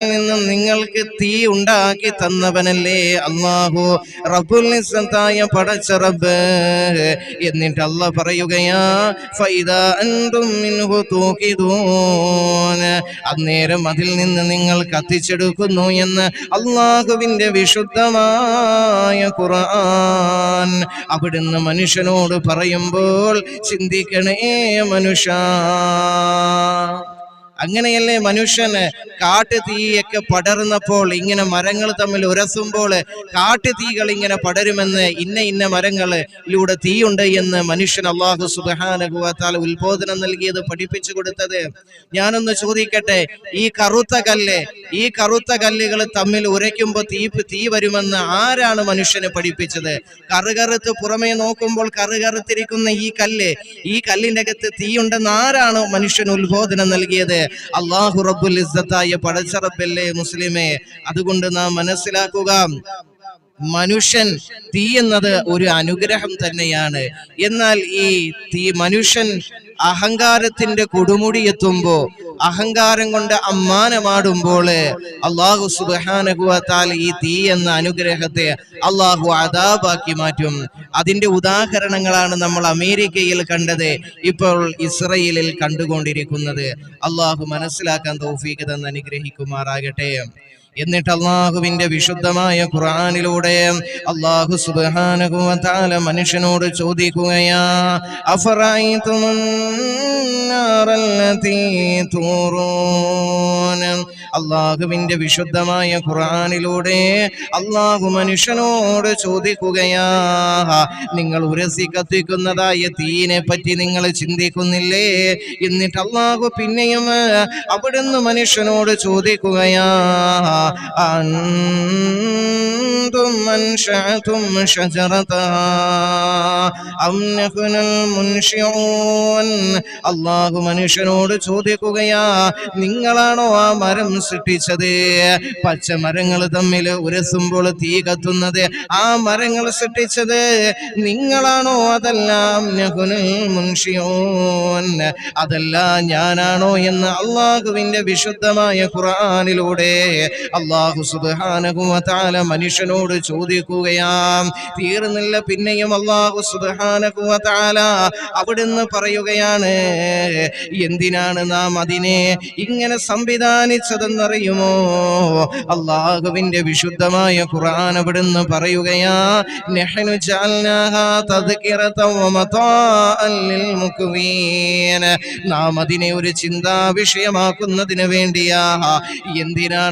നിന്നും നിങ്ങൾക്ക് തീ ഉണ്ടാക്കി തന്നവനല്ലേ അല്ലാഹു റബ്ബുൽ ഇസ്സത്തായ പടച്ച റബ്ബ്. എന്നിട്ട് അല്ലാഹ് പറയുകയാ ഫൈദാ അൻതും മിൻഹു തൂഖിദൂൻ, അന്നേരം അതിൽ നിന്ന് നിങ്ങൾ കത്തിച്ചെടുക്കുന്നു എന്ന് അല്ലാഹുവിന്റെ വിശുദ്ധമായ ഖുർആൻ അവിടുന്ന് മനുഷ്യനോട് പറയുമ്പോൾ ചിന്തിക്കണേ മനുഷ്യ. അങ്ങനെയല്ലേ മനുഷ്യന് കാട്ടുതീയൊക്കെ പടർന്നപ്പോൾ, ഇങ്ങനെ മരങ്ങൾ തമ്മിൽ ഉരസുമ്പോൾ കാട്ടുതീകൾ ഇങ്ങനെ പടരുമെന്ന്, ഇന്ന മരങ്ങളിലൂടെ തീയുണ്ട് എന്ന് മനുഷ്യൻ അല്ലാഹു സുബ്ഹാനഹു വ തആല ഉത്ബോധനം നൽകിയത്, പഠിപ്പിച്ചു കൊടുത്തത്. ഞാനൊന്ന് ചോദിക്കട്ടെ, ഈ കറുത്ത കല്ലുകൾ തമ്മിൽ ഉരയ്ക്കുമ്പോൾ തീ വരുമെന്ന് ആരാണ് മനുഷ്യന് പഠിപ്പിച്ചത്? കറുകറുത്ത് പുറമേ നോക്കുമ്പോൾ കറുകറുത്തിരിക്കുന്ന ഈ കല്ലിന്റെ അകത്ത് തീയുണ്ടെന്ന് ആരാണ് മനുഷ്യന് ഉത്ബോധനം നൽകിയത്? അല്ലാഹു റബ്ബുൽ ഇസ്സത്തായ പടച്ച റബ്ബല്ലേ മുസ്ലിമേ. അതുകൊണ്ട് നാം മനസ്സിലാക്കുക, മനുഷ്യൻ തീ എന്നത് ഒരു അനുഗ്രഹം തന്നെയാണ്. എന്നാൽ ഈ മനുഷ്യൻ അഹങ്കാരത്തിന്റെ കൊടുമുടി എത്തുമ്പോ, അഹങ്കാരം കൊണ്ട് അമ്മാനമാടുമ്പോൾ അല്ലാഹു സുബ്ഹാനഹു വ തആല ഈ തീ എന്ന അനുഗ്രഹത്തെ അല്ലാഹു അദാബാക്കി മാറ്റും. അതിന്റെ ഉദാഹരണങ്ങളാണ് നമ്മൾ അമേരിക്കയിൽ കണ്ടത്, ഇപ്പോൾ ഇസ്രയേലിൽ കണ്ടുകൊണ്ടിരിക്കുന്നത്. അല്ലാഹു മനസ്സിലാക്കാൻ തൗഫീഖ് തന്ന് അനുഗ്രഹിക്കുമാറാകട്ടെ. എന്നിട്ട് അല്ലാഹുവിന്റെ വിശുദ്ധമായ ഖുർആനിലൂടെ അല്ലാഹു സുബ്ഹാനഹു വ തആല മനുഷ്യനോട് ചോദിക്കുകയാ, അഫറഅയ്തുമുൻ നാറല്ലതീ തൂറൂൻ. അല്ലാഹുവിന്റെ വിശുദ്ധമായ ഖുർആനിലൂടെ അല്ലാഹു മനുഷ്യനോട് ചോദിക്കുകയാ, നിങ്ങൾ ഉരസി കത്തിക്കുന്നതായ തീയിനെ പറ്റി നിങ്ങൾ ചിന്തിക്കുന്നില്ലേ? എന്നിട്ട് അല്ലാഹു പിന്നെയും അവിടുന്ന് മനുഷ്യനോട് ചോദിക്കുകയാ, അൻതും അൻശഅതും ശജറതഹാ അം നഹ്നുൽ മുൻശിഊൻ. അല്ലാഹു മനുഷ്യനോട് ചോദിക്കുകയാ, നിങ്ങളാണോ ആ മരം സൃഷ്ടിച്ചത്? പച്ചമരങ്ങൾ തമ്മിൽ ഉരസുമ്പോൾ തീ കത്തുന്നത് ആ മരങ്ങൾ സൃഷ്ടിച്ചത് നിങ്ങളാണോ? അതെല്ലാം നഹ്നുൽ മുൻശിഊൻ, അതല്ല ഞാനാണോ എന്ന് അല്ലാഹുവിന്റെ വിശുദ്ധമായ ഖുർആനിലൂടെ അല്ലാഹു സുബ്ഹാനഹു വ തആല മനുഷ്യനോട് ചോദിക്കുകയാം. തീർന്നില്ല, പിന്നെയും അല്ലാഹു സുബ്ഹാനഹു വ തആല അവിടുന്ന് പറയുകയാണ്, എന്തിനാണ് നാം അതിനെ ഇങ്ങനെ സംവിധാനിച്ചതെന്നറിയുമോ? അല്ലാഹുവിന്റെ വിശുദ്ധമായ ഖുർആൻ അവിടുന്ന് പറയുകയാ, നഹ്നു ജഅൽനാഹാ തദ്കിറതൻ വ മതാഅൻ ലിൽ മുഖ്വീൻ. നാം അതിനെ ഒരു ചിന്താ വിഷയമാക്കുന്നതിന് വേണ്ടിയാ. എന്തിനാണ്